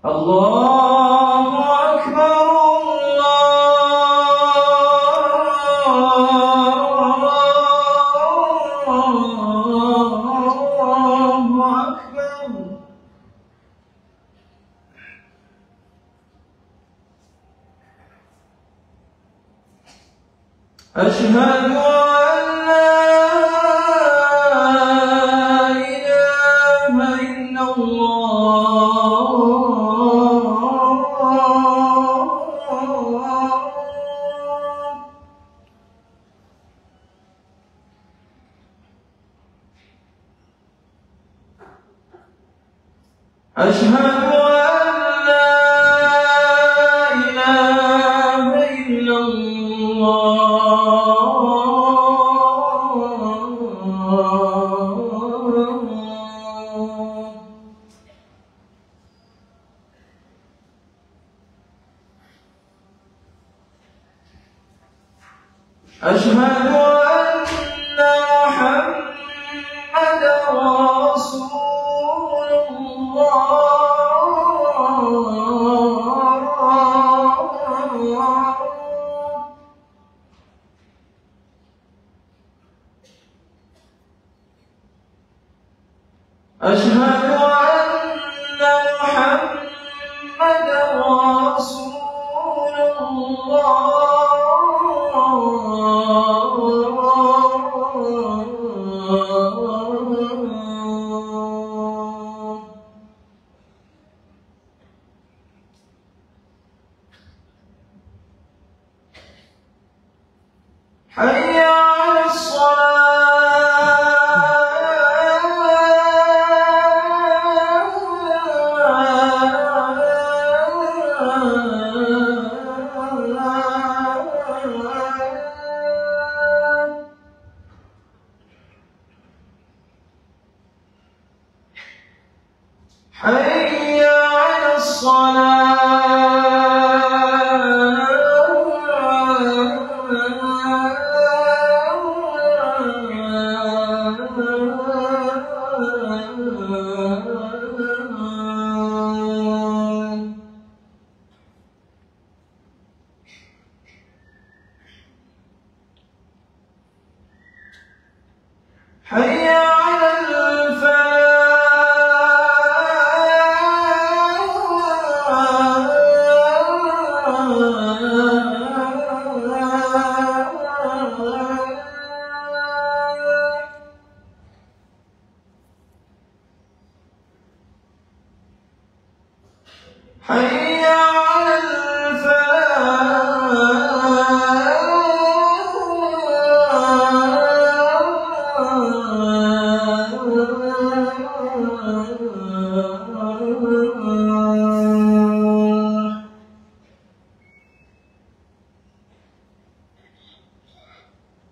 Allahu Akbar, Allahu Akbar. Ashhadu an la ilaha illallah. Ashhadu an la ilaha illallah. Ashhadu anna Muhammadan Rasulullah. Ashhadu anna Muhammadan Rasulullah. Hayya 'alas Hayya 'alas Hayya 'alal Hayya 'alal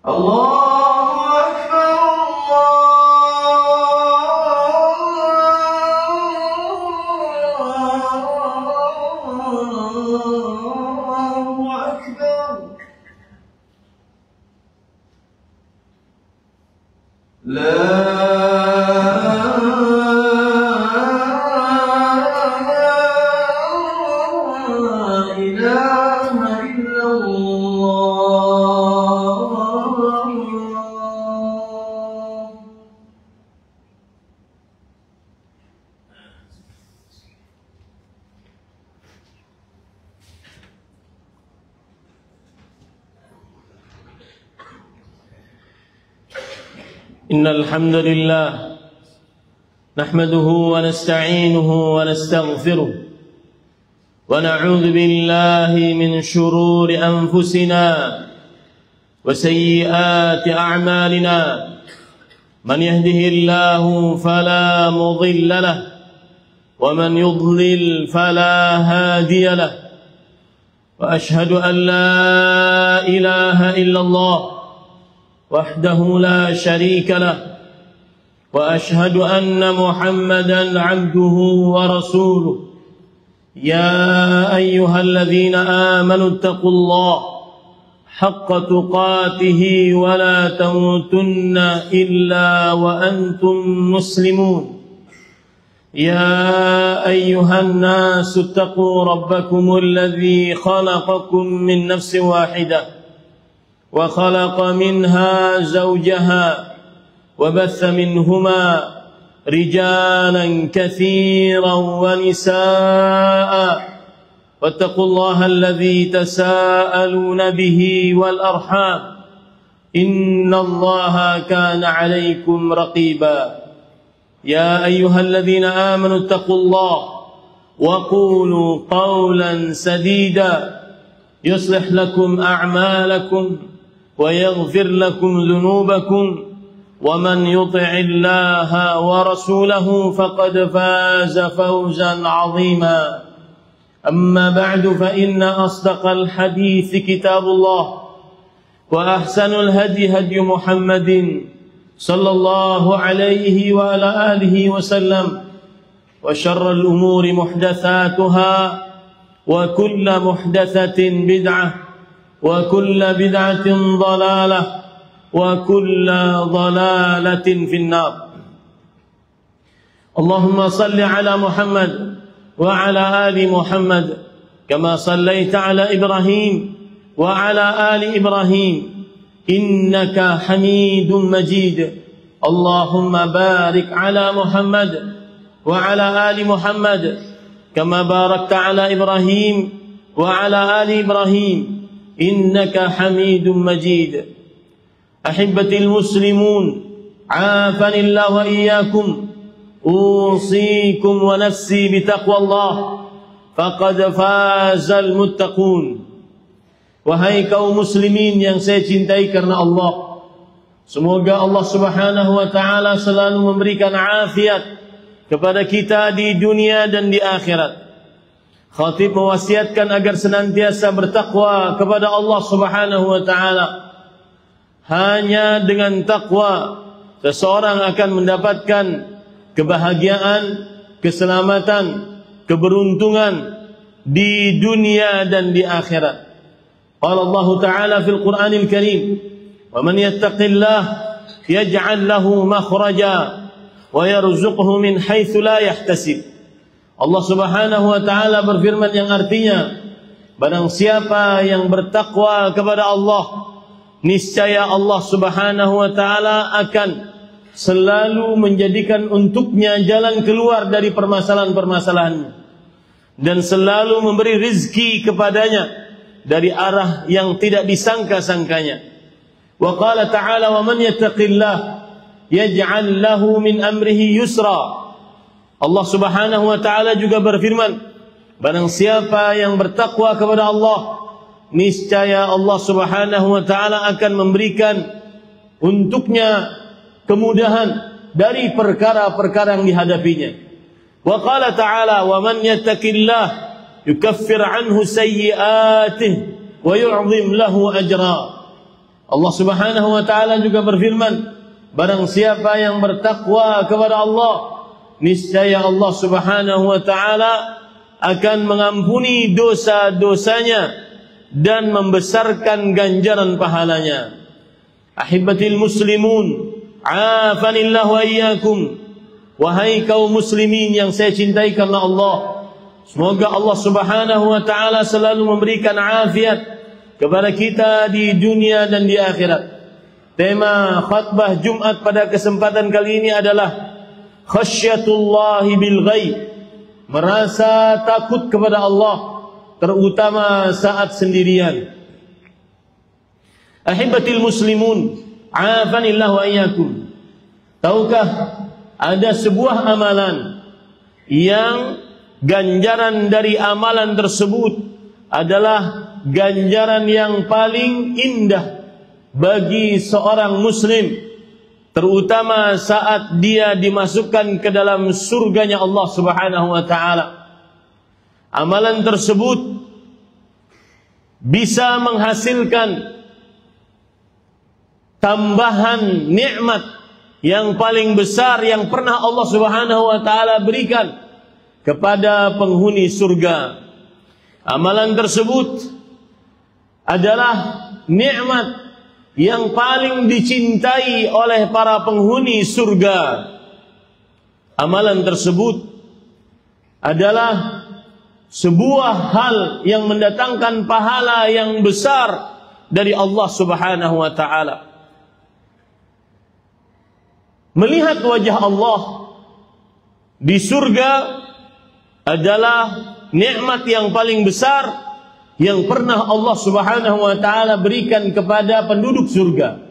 Allahu Akbar, Allahu Akbar. La ilaha illallah. إن الحمد لله نحمده ونستعينه ونستغفره ونعوذ بالله من شرور أنفسنا وسيئات أعمالنا من يهده الله فلا مضل له ومن يضلل فلا هادي له وأشهد أن لا إله إلا الله وحده لا شريك له وأشهد أن محمدا عبده ورسوله يا أيها الذين آمنوا اتقوا الله حق تقاته ولا تموتن إلا وأنتم مسلمون يا أيها الناس اتقوا ربكم الذي خلقكم من نفس واحدة وخلق منها زوجها وبث منهما رجالا كثيرا ونساء واتقوا الله الذي تساءلون به والأرحام إن الله كان عليكم رقيبا يا أيها الذين آمنوا اتقوا الله وقولوا قولا سديدا يصلح لكم أعمالكم ويغفر لكم ذنوبكم ومن يطع الله ورسوله فقد فاز فوزا عظيما أما بعد فإن أصدق الحديث كتاب الله وأحسن الهدي هدي محمد صلى الله عليه وعلى آله وسلم وشر الأمور محدثاتها وكل محدثة بدعة وكل بدعة ضلالة وكل ضلالة في النار اللهم صل على محمد وعلى آل محمد كما صليت على إبراهيم وعلى آل إبراهيم إنك حميد مجيد اللهم بارك على محمد وعلى آل محمد كما باركت على إبراهيم وعلى آل إبراهيم إنك حميد مجيد أحبتي المسلمون عافني الله وإياكم أوصيكم ونفسي بتقوى الله فقد فاز المتقون. Wahai kaum muslimin yang saya cintai karena Allah, semoga Allah Subhanahu wa taala selalu memberikan afiat kepada kita di dunia dan di akhirat. Khatib mewasiatkan agar senantiasa bertakwa kepada Allah Subhanahu wa taala. Hanya dengan takwa seseorang akan mendapatkan kebahagiaan, keselamatan, keberuntungan di dunia dan di akhirat. قال الله تعالى في القرآن الكريم ومن يتق الله يجعل له مخرجا ويرزقه من حيث لا يحتسب. Allah Subhanahu wa taala berfirman yang artinya, barang siapa yang bertakwa kepada Allah, niscaya Allah Subhanahu wa taala akan selalu menjadikan untuknya jalan keluar dari permasalahan-permasalahannya dan selalu memberi rizki kepadanya dari arah yang tidak disangka-sangkanya. Wa qala ta'ala wa man yattaqillah yaj'al lahu min amrihi yusra. Allah Subhanahu wa taala juga berfirman, barang siapa yang bertakwa kepada Allah, niscaya Allah Subhanahu wa taala akan memberikan untuknya kemudahan dari perkara-perkara yang dihadapinya. Wa qala ta'ala wa man yattaqillah yukaffir anhu sayyi'atihi wa yu'zim lahu ajra. Allah Subhanahu wa taala juga berfirman, barang siapa yang bertakwa kepada Allah, niscaya Allah Subhanahu wa taala akan mengampuni dosa-dosanya dan membesarkan ganjaran pahalanya. Ahibatil muslimun, afanillahu wa iyyakum. Wahai kaum muslimin yang saya cintai karena Allah, semoga Allah Subhanahu wa taala selalu memberikan afiat kepada kita di dunia dan di akhirat. Tema khutbah Jumat pada kesempatan kali ini adalah khasyatullahi bil ghaib, merasa takut kepada Allah terutama saat sendirian. Ahibatil muslimun, afanillahu wa iyyakum. Tahukah ada sebuah amalan yang ganjaran dari amalan tersebut adalah ganjaran yang paling indah bagi seorang muslim, terutama saat dia dimasukkan ke dalam surganya Allah Subhanahu wa taala. Amalan tersebut bisa menghasilkan tambahan nikmat yang paling besar yang pernah Allah Subhanahu wa taala berikan kepada penghuni surga. Amalan tersebut adalah nikmat yang paling dicintai oleh para penghuni surga. Amalan tersebut adalah sebuah hal yang mendatangkan pahala yang besar dari Allah Subhanahu wa taala. Melihat wajah Allah di surga adalah nikmat yang paling besar yang pernah Allah Subhanahu wa taala berikan kepada penduduk surga.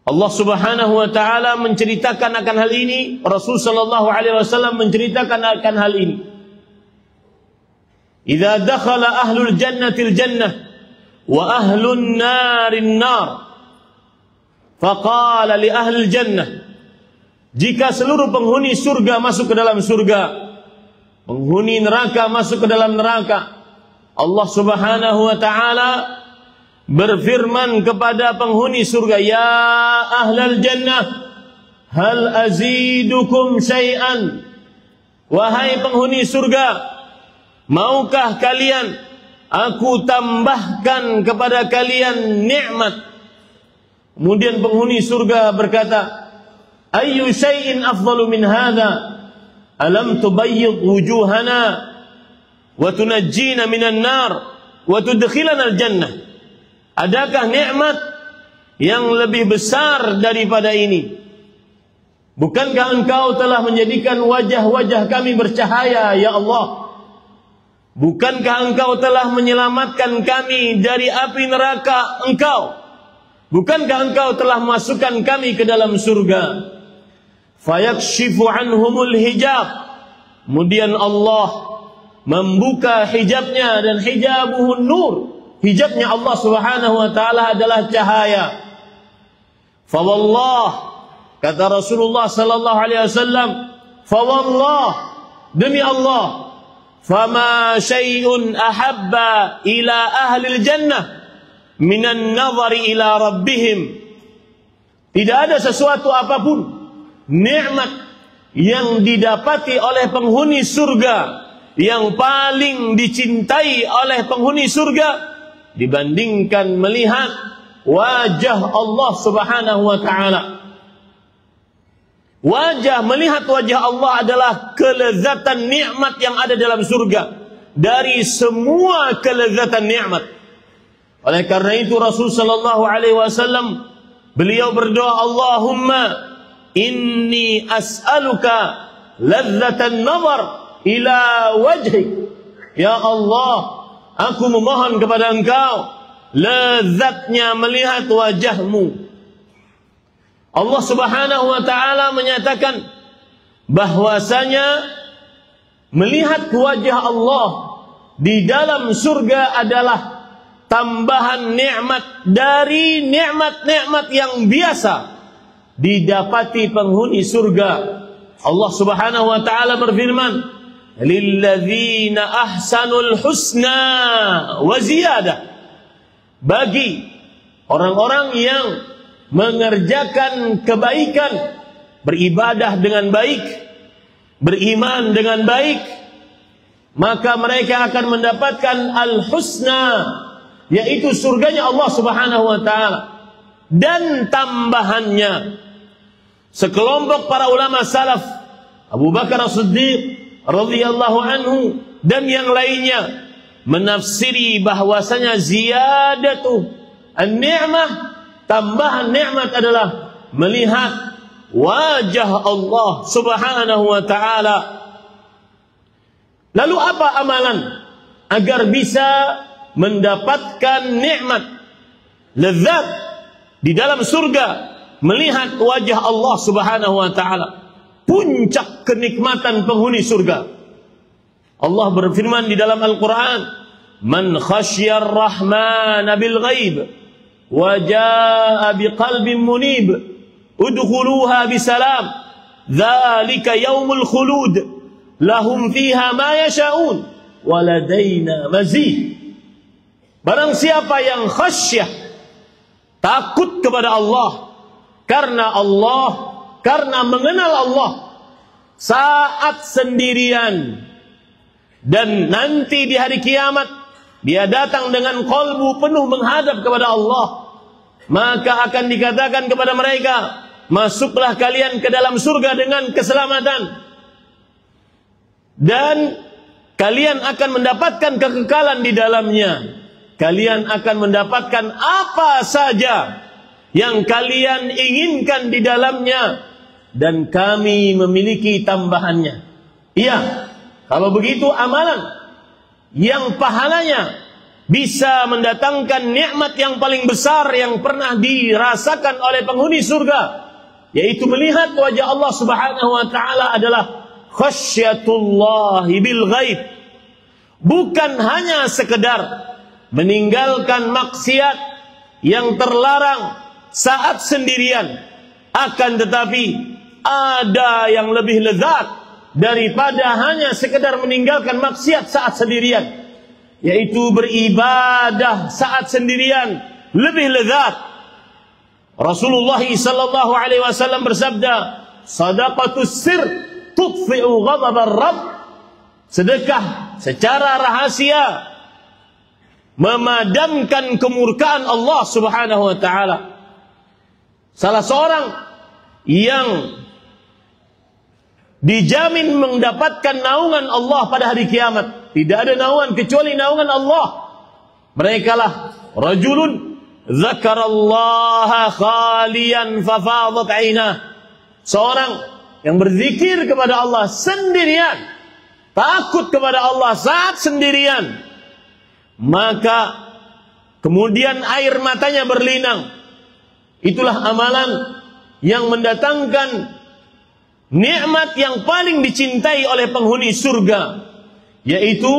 Allah Subhanahu wa taala menceritakan akan hal ini, Rasul sallallahu alaihi wasallam menceritakan akan hal ini. Idza dakhala ahlul jannatil jannah wa ahlun narin nar. Faqala li ahlil jannah, jika seluruh penghuni surga masuk ke dalam surga, penghuni neraka masuk ke dalam neraka, Allah Subhanahu wa taala berfirman kepada penghuni surga, ya ahlal jannah, hal azidukum syai'an, wahai penghuni surga, maukah kalian aku tambahkan kepada kalian nikmat? Kemudian penghuni surga berkata, ayyu syai'in afdalu min hadha, alam tubayyid wujuhana wa tunajjina minan nar wa tudkhilana al-jannah. Adakah nikmat yang lebih besar daripada ini? Bukankah engkau telah menjadikan wajah-wajah kami bercahaya, ya Allah? Bukankah engkau telah menyelamatkan kami dari api neraka engkau? Bukankah engkau telah memasukkan kami ke dalam surga? Fayakshifu anhumul hijab. Kemudian Allah membuka hijabnya, dan hijabuhun nur. Hijabnya Allah Subhanahu wa taala adalah cahaya. Fawallah, kata Rasulullah sallallahu alaihi wasallam, fawallah, demi Allah, fama syai'un ahabba ila ahlil jannah minan nazari ila rabbihim. Tidak ada sesuatu apapun nikmat yang didapati oleh penghuni surga yang paling dicintai oleh penghuni surga dibandingkan melihat wajah Allah Subhanahu wa taala. Melihat wajah Allah adalah kelezatan nikmat yang ada dalam surga dari semua kelezatan nikmat. Oleh karena itu Rasul sallallahu alaihi wasallam beliau berdoa, Allahumma inni as'aluka ladzatan nazar ila wajhik. Ya Allah, aku memohon kepada engkau lezatnya melihat wajahmu. Allah Subhanahu wa taala menyatakan bahwasanya melihat wajah Allah di dalam surga adalah tambahan nikmat dari nikmat-nikmat yang biasa didapati penghuni surga. Allah Subhanahu wa taala berfirman, lilladzina ahsanul husna wa ziyadah. Bagi orang-orang yang mengerjakan kebaikan, beribadah dengan baik, beriman dengan baik, maka mereka akan mendapatkan al-husna, yaitu surganya Allah Subhanahu wa taala. Dan tambahannya, sekelompok para ulama salaf, Abu Bakar As-Siddiq radhiyallahu anhu dan yang lainnya, menafsiri bahwasanya ziyadatu an-ni'mah, tambahan nikmat adalah melihat wajah Allah Subhanahu wa taala. Lalu apa amalan agar bisa mendapatkan nikmat lezat di dalam surga, melihat wajah Allah Subhanahu wa taala, puncak kenikmatan penghuni surga? Allah berfirman di dalam Al-Quran, man khasyar rahman bil ghaib wa jaa biqalbin munib udkhuluha bisalam dzalika yaumul khulud lahum fiha ma yasha'un wa ladaina mazid. Barang siapa yang khasyah, takut kepada Allah, karena mengenal Allah saat sendirian, dan nanti di hari kiamat dia datang dengan qalbu penuh menghadap kepada Allah, maka akan dikatakan kepada mereka, masuklah kalian ke dalam surga dengan keselamatan. dan kalian akan mendapatkan kekekalan di dalamnya. Kalian akan mendapatkan apa saja yang kalian inginkan di dalamnya, dan kami memiliki tambahannya. Iya, kalau begitu amalan yang pahalanya bisa mendatangkan nikmat yang paling besar yang pernah dirasakan oleh penghuni surga, yaitu melihat wajah Allah Subhanahu wa taala, adalah khasyatullahi bil ghaib. Bukan hanya sekedar meninggalkan maksiat yang terlarang saat sendirian, akan tetapi ada yang lebih lezat daripada hanya sekedar meninggalkan maksiat saat sendirian, yaitu beribadah saat sendirian lebih lezat. Rasulullah sallallahu alaihi wasallam bersabda, "Shadaqatus sir tudfi'u ghadabar Rabb." Sedekah secara rahasia memadamkan kemurkaan Allah Subhanahu wa taala. Salah seorang yang dijamin mendapatkan naungan Allah pada hari kiamat, tidak ada naungan kecuali naungan Allah, merekalah rajulun dzakarallaha khaliyan fafadat 'ainah. Seorang yang berzikir kepada Allah sendirian, takut kepada Allah saat sendirian, maka kemudian air matanya berlinang. Itulah amalan yang mendatangkan nikmat yang paling dicintai oleh penghuni surga, yaitu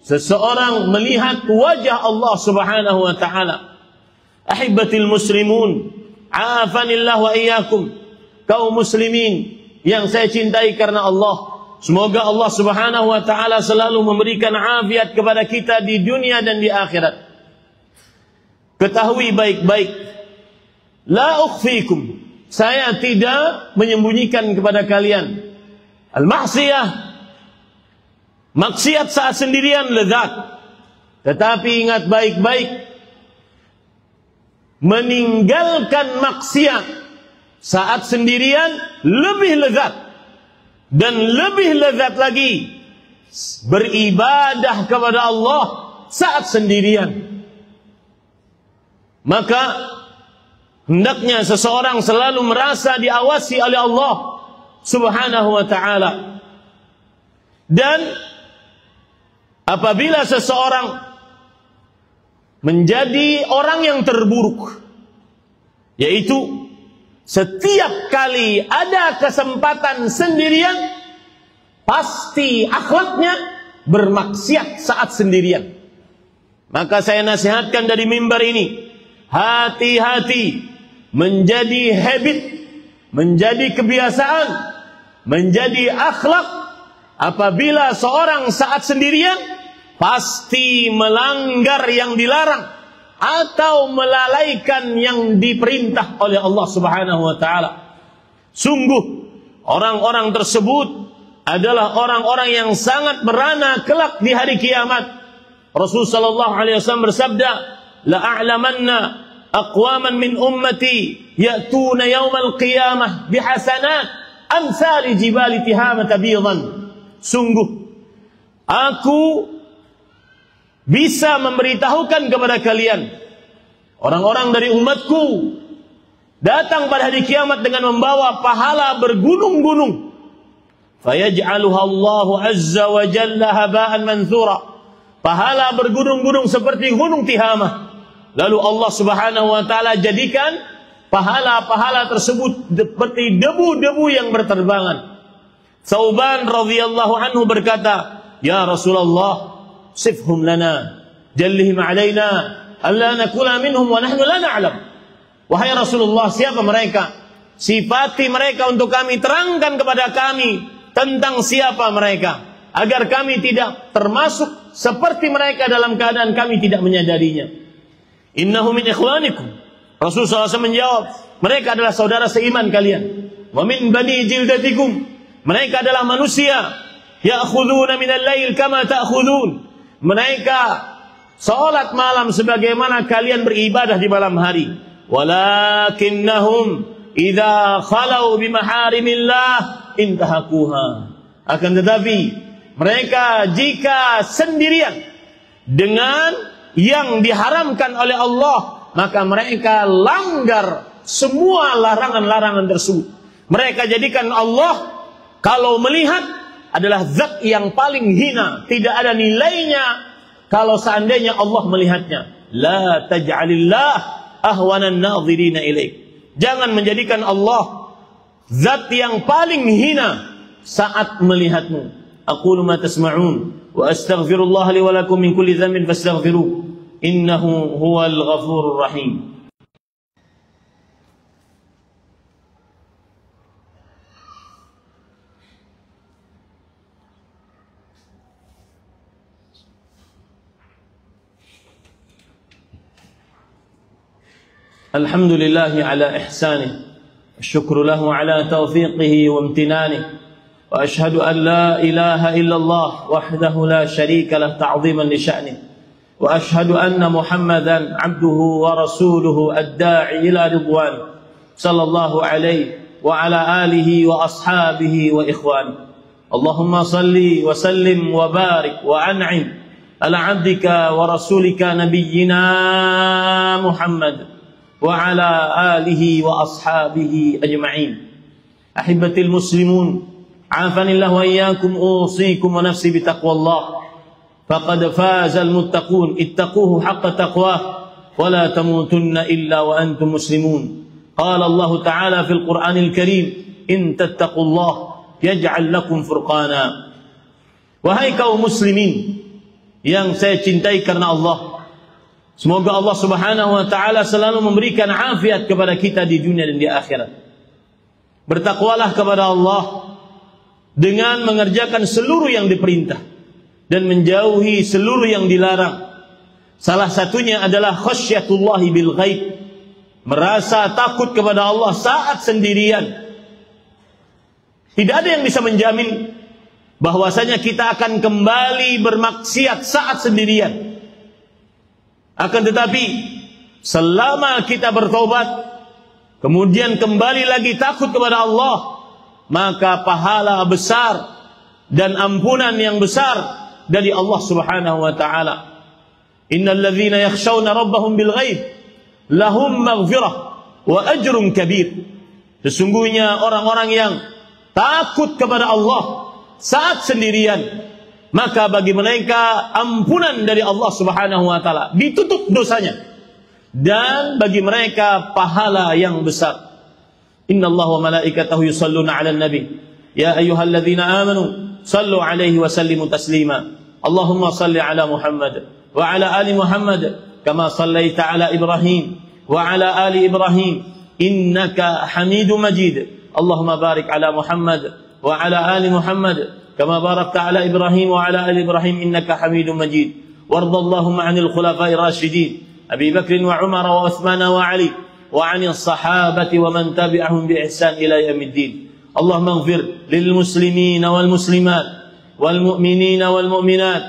seseorang melihat wajah Allah Subhanahu wa taala. Ahibbatil muslimun, afanillah wa iyyakum, kaum muslimin yang saya cintai karena Allah, semoga Allah Subhanahu wa taala selalu memberikan afiat kepada kita di dunia dan di akhirat. Ketahui baik-baik, la ukhfikum, saya tidak menyembunyikan kepada kalian, al-ma'siyah, maksiat saat sendirian lezat, tetapi ingat baik-baik, meninggalkan maksiat saat sendirian lebih lezat, dan lebih lezat lagi beribadah kepada Allah saat sendirian. Maka hendaknya seseorang selalu merasa diawasi oleh Allah Subhanahu wa taala. Dan apabila seseorang menjadi orang yang terburuk, yaitu setiap kali ada kesempatan sendirian, pasti akhlaknya bermaksiat saat sendirian, maka saya nasihatkan dari mimbar ini, hati-hati, menjadi habit, menjadi kebiasaan, menjadi akhlak. Apabila seorang saat sendirian pasti melanggar yang dilarang atau melalaikan yang diperintah oleh Allah Subhanahu wa taala. Sungguh orang-orang tersebut adalah orang-orang yang sangat merana kelak di hari kiamat. Rasulullah sallallahu alaihi wasallam bersabda, "La a'lamanna aqwaman min ummati ya'tuna yaumal qiyamah bihasanat amsali jibali tihamat bidan." Sungguh aku bisa memberitahukan kepada kalian, orang-orang dari umatku datang pada hari kiamat dengan membawa pahala bergunung-gunung. Fayaj'aluha Allahu azza wa jalla haba'an manthura. Pahala bergunung-gunung seperti gunung Tihamah. Lalu Allah Subhanahu wa taala jadikan pahala-pahala tersebut seperti debu-debu yang berterbangan. Tsauban radhiyallahu anhu berkata, "Ya Rasulullah, sifhum lana, jallihim alaina, alla nakula minhum wa nahnu la na'lam." Wahai Rasulullah, siapa mereka? Sifati mereka untuk kami, terangkan kepada kami tentang siapa mereka, agar kami tidak termasuk seperti mereka dalam keadaan kami tidak menyadarinya. Innahu min ikhwanikum. Rasulullah SAW menjawab, mereka adalah saudara seiman kalian. Wa min bani jildatikum. Mereka adalah manusia. Ya'khuduna minal lail kama ta'khudun. Mereka salat malam sebagaimana kalian beribadah di malam hari. Walakinnahum idza khalau bimaharimillah intahakuha. Akan tetapi Mereka jika sendirian dengan yang diharamkan oleh Allah, maka mereka langgar semua larangan-larangan tersebut. Mereka jadikan Allah kalau melihat adalah zat yang paling hina, tidak ada nilainya kalau seandainya Allah melihatnya. La taj'alillah ahwanan nadhirina ilaik. Jangan menjadikan Allah zat yang paling hina saat melihatmu. Aqulu ma tasma'un wa astaghfirullah li wa lakum min kulli dhanbin fastaghfiruh innahu huwal ghafurur rahim. الحمد لله على إحسانه الشكر له على توفيقه وامتنانه وأشهد أن لا إله إلا الله وحده لا شريك له تعظيما لشأنه وأشهد أن محمدا عبده ورسوله الداعي إلى رضوانه صلى الله عليه وعلى آله وأصحابه وإخوانه اللهم صل وسلم وبارك وأنعم على عبدك ورسولك نبينا محمد وعلى آله وأصحابه أجمعين. أحبتي المسلمون، عافاني الله وإياكم، أوصيكم ونفسي بتقوى الله، فقد فاز المتقون، اتقوه حق تقواه ولا تموتن إلا وأنتم مسلمون. قال الله تعالى في القرآن الكريم: إن تتقوا الله يجعل لكم فرقانا. Wahai kaum muslimin yang saya cintai karena Allah, semoga Allah Subhanahu wa taala selalu memberikan afiat kepada kita di dunia dan di akhirat. Bertakwalah kepada Allah dengan mengerjakan seluruh yang diperintah dan menjauhi seluruh yang dilarang. Salah satunya adalah khasyatullahi bil ghaib, merasa takut kepada Allah saat sendirian. Tidak ada yang bisa menjamin bahwasanya kita akan kembali bermaksiat saat sendirian. Akan tetapi selama kita bertobat kemudian kembali lagi takut kepada Allah, maka pahala besar dan ampunan yang besar dari Allah Subhanahu wa taala. Innal ladzina yakhshawna rabbahum bil ghaib lahum maghfirah wa ajrun kabir. Sesungguhnya orang-orang yang takut kepada Allah saat sendirian, maka bagi mereka ampunan dari Allah Subhanahu wa taala, ditutup dosanya, dan bagi mereka pahala yang besar. Innallaha wa malaikatahu yusalluna 'alan nabi ya ayyuhalladzina amanu sallu 'alaihi wa sallimu taslima. Allahumma salli 'ala Muhammad wa 'ala ali Muhammad kama sallaita 'ala Ibrahim wa 'ala ali Ibrahim innaka Hamidum Majid. Allahumma barik 'ala Muhammad wa 'ala ali Muhammad كما باركت على إبراهيم وعلى آل إبراهيم إنك حميد مجيد. وارض اللهم عن الخلفاء الراشدين أبي بكر وعمر وعثمان وعلي وعن الصحابة ومن تبعهم بإحسان إلى يوم الدين. اللهم اغفر للمسلمين والمسلمات والمؤمنين والمؤمنات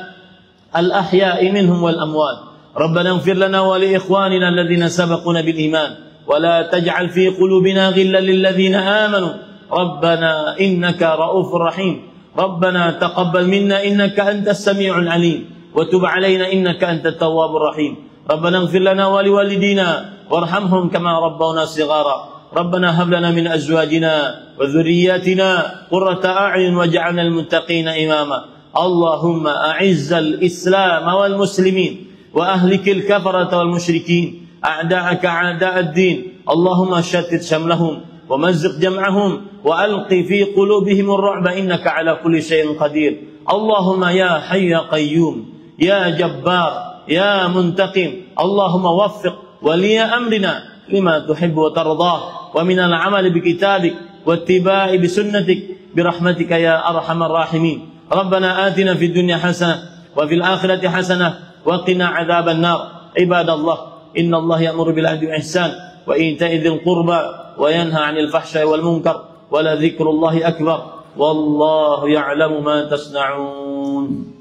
الأحياء منهم والأموات. ربنا اغفر لنا ولإخواننا الذين سبقونا بالإيمان ولا تجعل في قلوبنا غلا للذين آمنوا ربنا إنك رؤوف رحيم. ربنا تقبل منا إنك أنت السميع العليم وتب علينا إنك أنت التواب الرحيم. ربنا اغفر لنا ولوالدينا وارحمهم كما ربونا صغارا. ربنا هب لنا من أزواجنا وذرياتنا قرة أعين واجعلنا المتقين إماما. اللهم أعز الإسلام والمسلمين وأهلك الكفرة والمشركين أعداءك أعداء الدين. اللهم شتت شملهم ومزق جمعهم وألق في قلوبهم الرعب إنك على كل شيء قدير. اللهم يا حي يا قيوم يا جبار يا منتقم، اللهم وفق ولي أمرنا لما تحب وترضاه ومن العمل بكتابك واتباع بسنتك برحمتك يا أرحم الراحمين. ربنا آتنا في الدنيا حسنة وفي الآخرة حسنة وقنا عذاب النار. عباد الله، إن الله يأمر بالعدل والإحسان وإيتاء ذي القربى وينهى عن الفحشاء والمنكر ولذكر الله أكبر والله يعلم ما تصنعون.